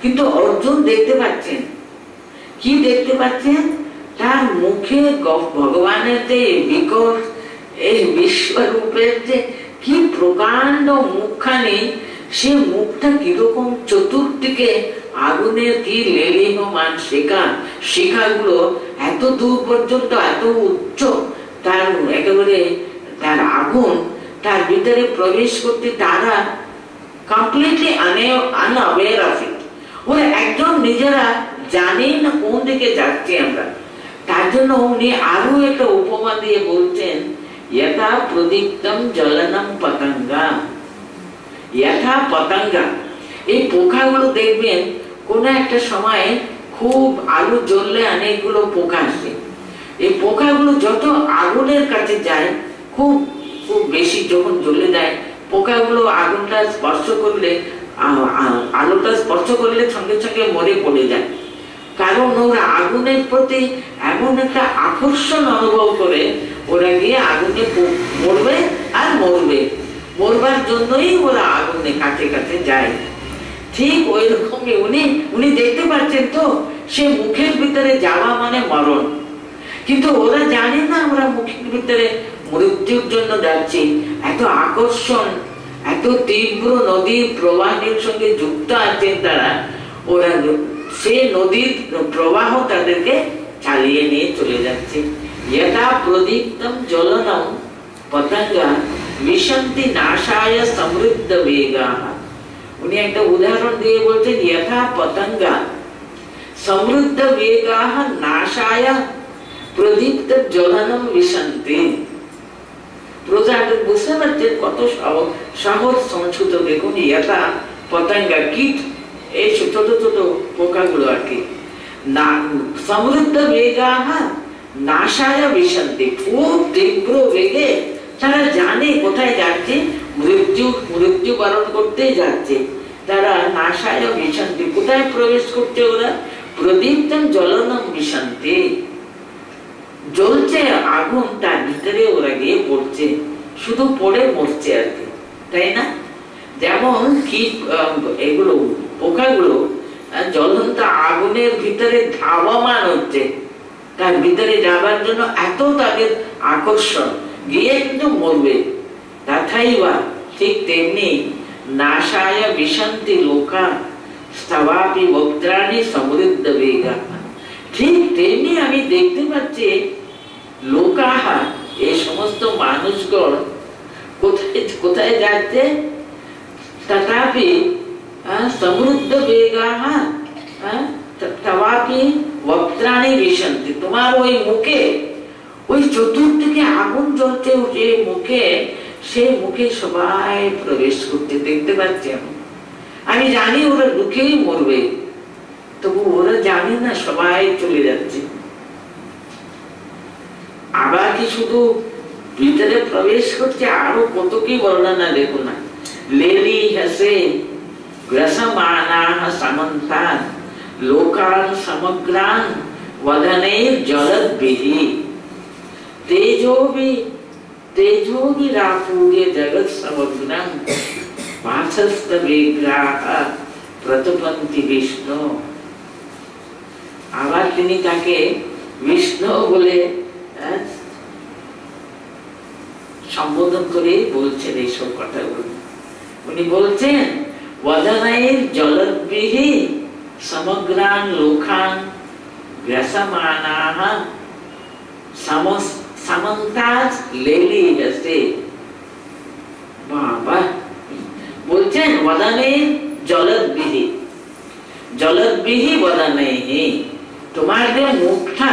কিন্তু অর্জুন দেখতে পাচ্ছেন। কি দেখতে পাচ্ছেন? তার মুখে ভগবানের যে বিকট এই বিশ্বরূপের যে কি প্রকাণ্ড মুখখানি, সে মুখটা কিরকম চতুর্দিকে আগুনের কি লেলিহমান শিখা, শিখাগুলো এত দূর পর্যন্ত এত উচ্চ তার একেবারে তার আগুন তার ভিতরে প্রবেশ করতে তারা কমপ্লিটলি আনঅ্যাওয়্যার অফ ইট। ওরা একদম নিজেরা জানেই না কোন দিকে যাচ্ছি আমরা। তার জন্য উনি আরো একটা উপমা দিয়ে বলছেন, यथा প্রদীপ্তম জ্বলনম পতঙ্গা, यथा পতঙ্গা। এই পোকাগুলো দেখবেন কোন একটা সময় খুব আলো জ্বললে অনেকগুলো পোকা আসে। এই পোকাগুলো যত আগুনের কাছে যায়, খুব খুব বেশি যখন জ্বলে যায়, পোকাগুলো আগুনটা স্পর্শ করলে আলোটা স্পর্শ করলে সঙ্গে সঙ্গে মরে পড়ে যায়। কারণ ওরা আগুনের প্রতি এমন একটা আকর্ষণ অনুভব করে, ওরা গিয়ে আগুনে মরবে আর মরবে, মরবার জন্যই ওরা আগুনে কাছে কাছে যায়। ঠিক ওই রকমই উনি দেখতে পাচ্ছেন তো, সে মুখের ভিতরে যাওয়া মানে মরণ। কিন্তু ওরা জানে না আমরা মুখের ভিতরে মৃত্যুর জন্য যাচ্ছি। এত আকর্ষণ, এত তীব্র নদীর প্রবাহের সঙ্গে যুক্ত আছেন তারা। ওরা সে নদীর প্রবাহ তাদেরকে চালিয়ে নিয়ে চলে যাচ্ছে। यथा প্রদীপ্তম জ্বলনম পতঙ্গা বিশন্তি নাশায় সমৃদ্ধ বেগাঃ। উনি একটা উদাহরণ দিয়ে বলছেন, यथा পতঙ্গা সমৃদ্ধ বেগাঃ নাশায় প্রদীপ্ত জ্বলনম বিশন্তি। প্রজাদের বুঝতে পারছেন কত সহজ সংস্কৃত। দেখুন, यथा পতঙ্গা কীট, এই ছোট ছোট পোকাগুলো আর কি, সমৃদ্ধ বেগাঃ নাশায় বিশন্তি, খুব তীব্র বেগে তারা জানে কোথায় যাচ্ছে, মৃত্যু বরণ করতে যাচ্ছে। তারা নাশায় বিশন্তি, কোথায় প্রবেশ করছে ওরা? প্রদীপ্তম জ্বলনম বিশন্তি, জ্বলছে আগুন, তার ভিতরে ওরা গিয়ে পড়ছে, শুধু পড়ে মরছে আর কি, তাই না? যেমন কীট, এগুলো পোকাগুলো জ্বলন্ত আগুনের ভিতরে ধাবমান হচ্ছে, তার ভিতরে যাবার জন্য এত তাদের আকর্ষণ, গিয়ে কিন্তু মরবে। তথাইবা, ঠিক তেমনি নাশায় বিশন্তি লোকা স্তবাপি বক্ত্রাণি সমৃদ্ধ বেগা। ঠিক তেমনি আমি দেখতে পাচ্ছি লোকাহা, এই সমস্ত মানুষগণ কোথায় কোথায় যাচ্ছে? তথাপি সমৃদ্ধ বেগাঃ তবাপি বক্ত্রাণি বিশন্তি। তোমার ওই মুখে, ওই চতুর্দিকে আগুন জ্বলছে, যে মুখে, সেই মুখে সবাই প্রবেশ করতে দেখতে পাচ্ছি আমি জানি ওরা ঢুকেই মরবে, তবু ওরা জানে না সবাই চলে যাচ্ছে। আবার কি শুধু ভিতরে প্রবেশ করছে, আরো কত কি বর্ণনা দেখো না। লেলি হেসে গ্রসমানাঃ সমন্তাৎ লোকান সমগ্রান वदनैर जलद्भिः तेजोभिरापूर्य जगत् समग्रं भासस्तवेग्राः प्रतपन्ति विष्णु। আবার তিনি তাকে বিষ্ণু বলে সম্বোধন করে বলছেন এইসব কথাগুলো। উনি বলছেন, वदनैर जलद्भिः समग्रान लोकान ग्रसमानाः समन्तात् लेलीयसे। बाबा বলছেন वदनैर जलद्भिः, जलद्भिः वदनैः, তোমার যে মুখটা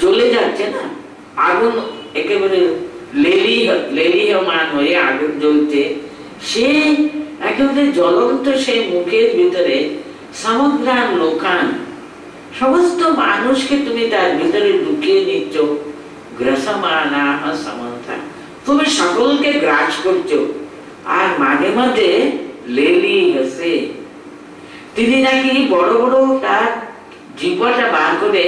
জ্বলে যাচ্ছে না, আগুন একেবারে লেলিহমান হয়ে আগুন জ্বলছে, সে একেবারে জ্বলন্ত সেই মুখের ভিতরে সমগ্রান লোকান, সমস্ত মানুষকে তুমি তার ভিতরে ঢুকিয়ে নিচ্ছ। গ্রাসমানাঃ সমন্তা, তুমি সকলকে গ্রাস করছো। আর মাঝে মাঝে লেলি হেসে, তিনি নাকি বড় বড় তার জিহ্বাটা বার করে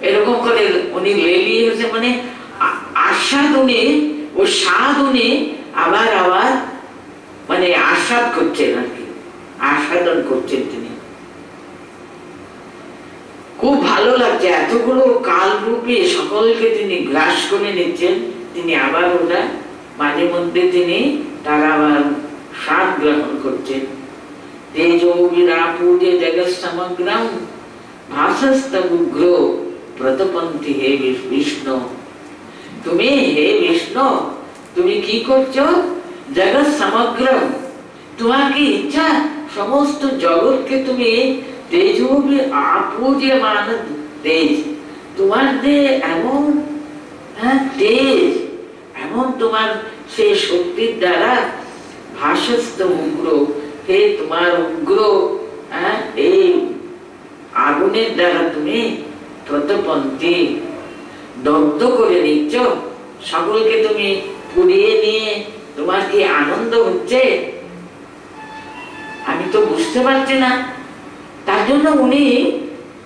এরকম করে উনি লেলি হেসে মানে আস্বাদ, উনি ও স্বাদ উনি আবার আবার মানে আস্বাদ করছেন আর কি, আস্বাদন করছেন তিনি। খুব ভালো লাগছে, এতগুলো কাল রূপে সকলকে তিনি গ্রাস করে নিচ্ছেন। তিনি আবার ওটা মাঝে মধ্যে তিনি তার আবার স্বাদ গ্রহণ করছেন। তেজোভিরাপূর্য জগৎ সমগ্রম ভাসস্তবুগ্র প্রতপন্থী হে বিষ্ণু। তুমি হে বিষ্ণু, তুমি কি করছো? জগৎ সমগ্র, তোমার কি ইচ্ছা সমস্ত জগৎকে তুমি তেজোবি আপূজ্যমান তেজ, তোমার যে এমন তেজ, এমন তোমার সেই শক্তির দ্বারা ভাসস্ত উগ্র, হে তোমার উগ্র এই আগুনের দ্বারা তুমি প্রতপন্থী দগ্ধ করে নিচ্ছ, সকলকে তুমি পুড়িয়ে নিয়ে তোমার কি আনন্দ হচ্ছে? আমি তো বুঝতে পারছি না। তার জন্য উনি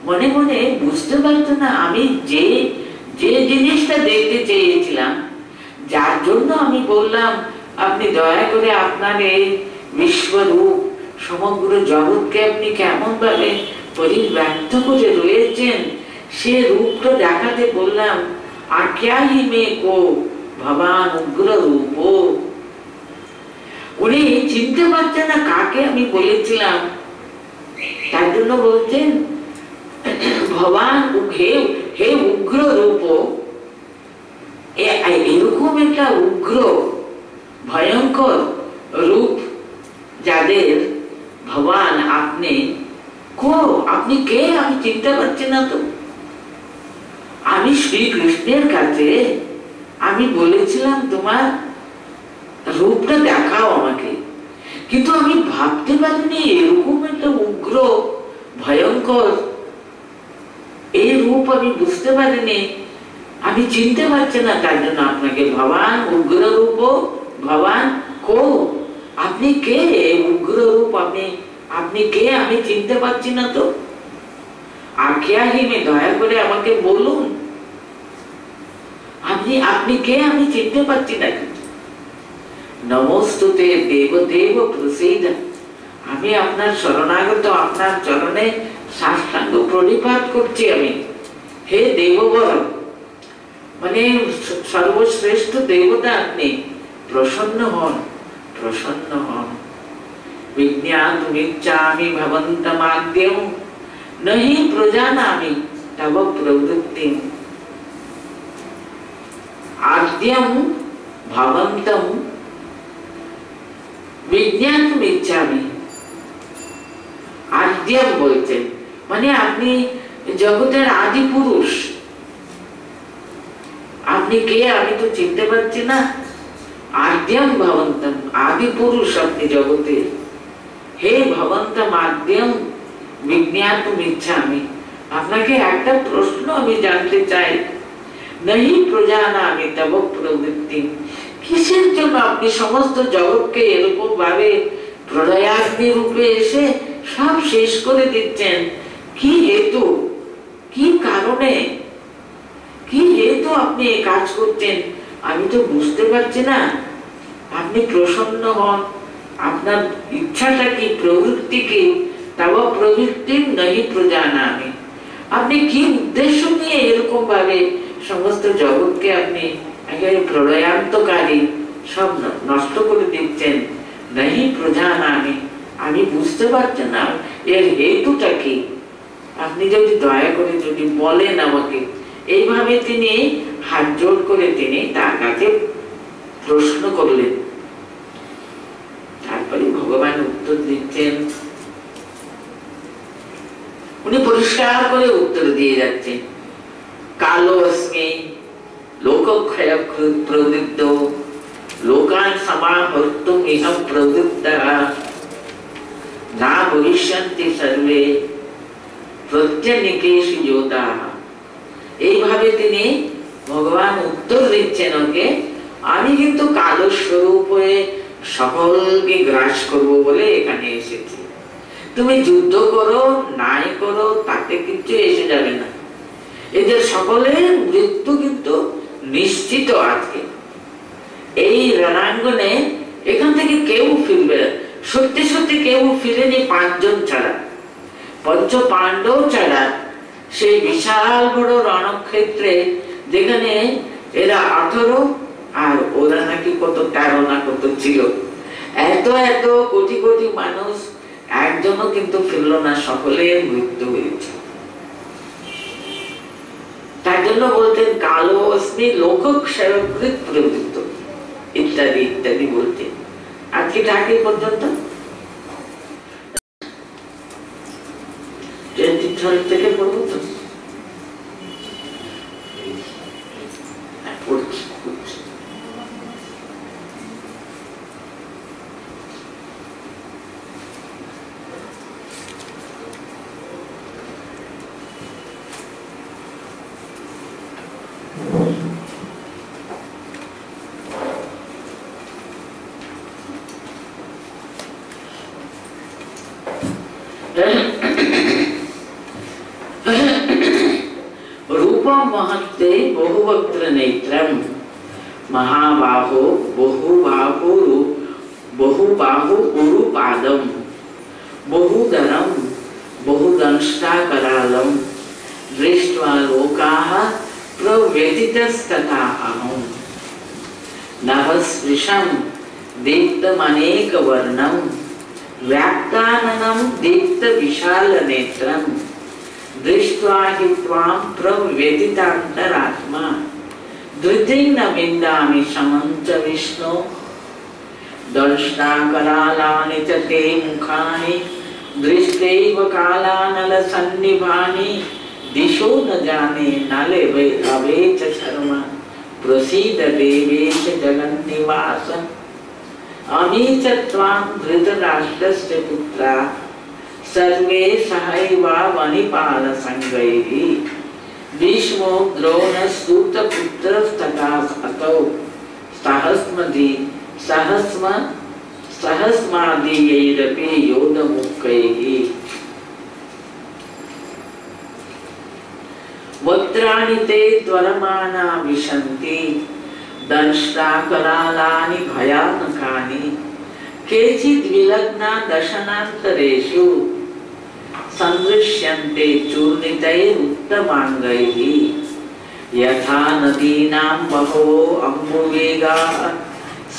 মনে মনে বুঝতে পারতো না আমি যে যে জিনিসটা দেখতে চেয়েছিলাম, যার জন্য আমি বললাম আপনি দয়া করে আপনার এই বিশ্বরূপ সমগ্র জগৎকে আপনি কেমন ভাবে পরিব্যাপ্ত করে রয়েছেন, সে রূপটা দেখাতে বললাম। আখ্যাহি মে কো ভগবান উগ্র রূপ। উনি চিনতে পারছেন না কাকে আমি বলেছিলাম, তার জন্য বলছেন ভগবান হে উগ্র রূপ। এরকম একটা উগ্র ভয়ঙ্কর রূপ যাদের ভগবান আপনি আপনি কে আমি চিনতে পারছি না তো। আমি শ্রীকৃষ্ণের কাছে আমি বলেছিলাম তোমার রূপটা দেখাও আমাকে, কিন্তু আমি ভাবতে পারিনি এরকম একটা উগ্র ভয়ঙ্কর এই রূপ আমি বুঝতে পারিনি, আমি চিনতে পারছি না। তার জন্য আপনাকে ভগবান উগ্র রূপ, ভগবান কো আপনি কে? উগ্র রূপ আপনি কে আমি চিনতে পারছি না তো। আখ্যাহিমে দয়া করে আমাকে বলুন আপনি কে আমি চিনতে পারছি না। নমস্তুতে দেবদেব প্রসীদ, আমি আপনার শরণাগত, আপনার চরণে সাষ্টাঙ্গ প্রণিপাত করছি আমি। হে দেববর, মানে সর্বশ্রেষ্ঠ দেবতা আপনি, প্রসন্ন হন, প্রসন্ন হন। বিজ্ঞাতুমিচ্ছামি ভবন্তমাদ্যং নহি প্রজানামি তব প্রবৃত্তিম। আদ্যম ভবন্তম বিজ্ঞাতুমিচ্ছামি। আদ্যম বলছেন মানে আপনি জগতের আদি পুরুষ। আপনি কে আমি তো চিনতে পারছি না। আদ্যম ভবন্তম, আদি পুরুষ আপনি জগতের। হে ভবন্তম আদ্যম বিজ্ঞাতুমিচ্ছামি, আপনাকে একটা প্রশ্ন আমি জানতে চাই। নহি প্রজানামি তব প্রবৃত্তি, কিসের জন্য আপনি সমস্ত জগৎকে এরকম ভাবে প্রলয়াগ্নি রূপে এসে সব শেষ করে দিচ্ছেন? কি হেতু, কি কারণে, কি হেতু আপনি এই কাজ করছেন আমি তো বুঝতে পারছি না। আপনি প্রসন্ন হন, আপনার ইচ্ছাটা কি, প্রবৃত্তি কি? তব প্রবৃত্তি নহি প্রজানামি, আপনি কি উদ্দেশ্য নিয়ে এরকম ভাবে সমস্ত জগৎকে আপনি একেবারে প্রলয়ান্তকারী সব নষ্ট করে দিচ্ছেন? নহি প্রজানামি, আমি বুঝতে পারছি না এর হেতুটা কি। আপনি যদি দয়া করে যদি বলেন আমাকে। এইভাবে তিনি হাত জোড় করে তিনি তার কাছে প্রশ্ন করলেন। তারপরে ভগবান উত্তর দিচ্ছেন, উনি পরিষ্কার করে উত্তর দিয়ে যাচ্ছেন। কালো অস্মি লোকক্ষয় প্রবৃত্ত লোকান সমাহর্তুম ইহ প্রবৃত্তঃ না ভবিষ্যন্তি সর্বে প্রত্যনিকেষু যোধাঃ। এইভাবে তিনি ভগবান উত্তর দিচ্ছেন ওকে, আমি কিন্তু কালো স্বরূপ হয়ে সকলকে গ্রাস করব বলে এখানে এসেছি। তুমি যুদ্ধ করো নাই করো তাতে কিছু এসে যাবে না, এদের সকলের মৃত্যু কিন্তু নিশ্চিত আছে। এই রণাঙ্গনে এখান থেকে কেউ ফিরবে, সত্যি সত্যি কেউ ফিরেনি 5 জন ছাড়া, পঞ্চ পাণ্ডব ছাড়া। সেই বিশাল বড় রণক্ষেত্রে যেখানে এরা 18 আর ওরা নাকি কত 13 না কত ছিল, এত এত কোটি কোটি মানুষ, একজনও কিন্তু ফিরল না, সকলের মৃত্যু হয়েছে। তার জন্য বলতেন কালো অস্মি লোকক্ষয়কৃত প্রবৃত্ত ইত্যাদি ইত্যাদি বলতেন। আজকে ঢাকি পর্যন্ত 23 থেকে পড়বো তো পড়ছি। रूपम महत्ते बहुवक्त्र नेत्रम महाबाहो बहुबाहु उरुपादम बहुदरम बहुदंष्टाकरालम दृष्ट्वा लोकाः प्रव्यथितस्तथा अहं नभस्पृशं दीप्तमनेकवर्णं व्याप्ताननं दीप्तविशालनेत्रं दृष्ट्वा हि त्वां प्रव्यथितान्तरात्मा धृतिं न विन्दामि समं च विष्णो दंष्टाकरालानि च ते मुखानि दृष्टैव कालानलसन्निभानि दिशो न जाने नले अवे च शर्मा प्रसीद देवेश जगन्निवास अमी च त्वां धृतराष्ट्रस्य पुत्रा सर्वे सहैवा वनिपालसङ्गैः भीष्मो द्रोणस्तुतपुत्रस्तथा असौ सहस्मादीयैरपि योधमुखैः वक्त्राणि ते त्वरमाना विशन्ति दंष्टाकरालानि भयानकानि केचित् विलग्ना दशनान्तरेषु सन्दृश्यन्ते चूर्णितैरुत्तमाङ्गैः यथा नदीनां बहवो अम्बुवेगाः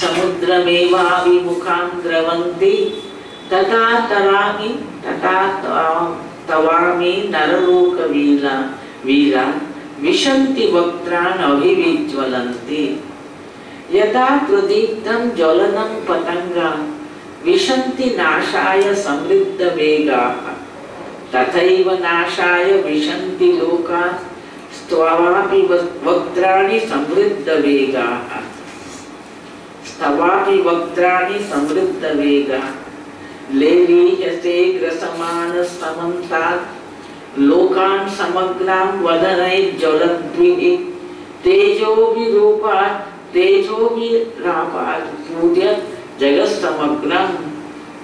समुद्रमेवाभिमुखां द्रवन्ति तथा तवामि नरलोकवीरा विशन्ति वक्त्रान् अभिविज्वलन्ति यथा प्रदीप्तं ज्वलनं पतंगा विशन्ति नाशाय समृद्धवेगाः तथैव नाशाय विशन्ति लोकाः स्तवापि वक्त्राणि समृद्धवेगाः स्तवापि वक्त्राणि समृद्धवेगाः लेलीयसे ग्रसमानस्तमन्तात् लोकान् समग्रां वदनैर्ज्वलद्भिः तेजोभिरापात् पूज्य जगत्समग्रं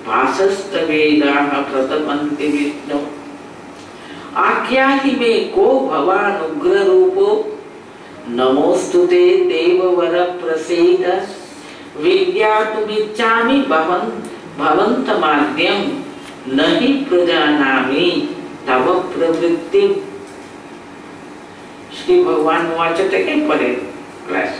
भासस्तवेगाः प्रतपन्ति विष्णु आख्याहि मे को भवान् उग्ररूपो नमोऽस्तु ते देववर प्रसीद विज्ञातुमिच्छामि भवन्तमाद्यं न हि प्रजानामि तव प्रवृत्ति। श्री भगवान वाचते के परे क्लास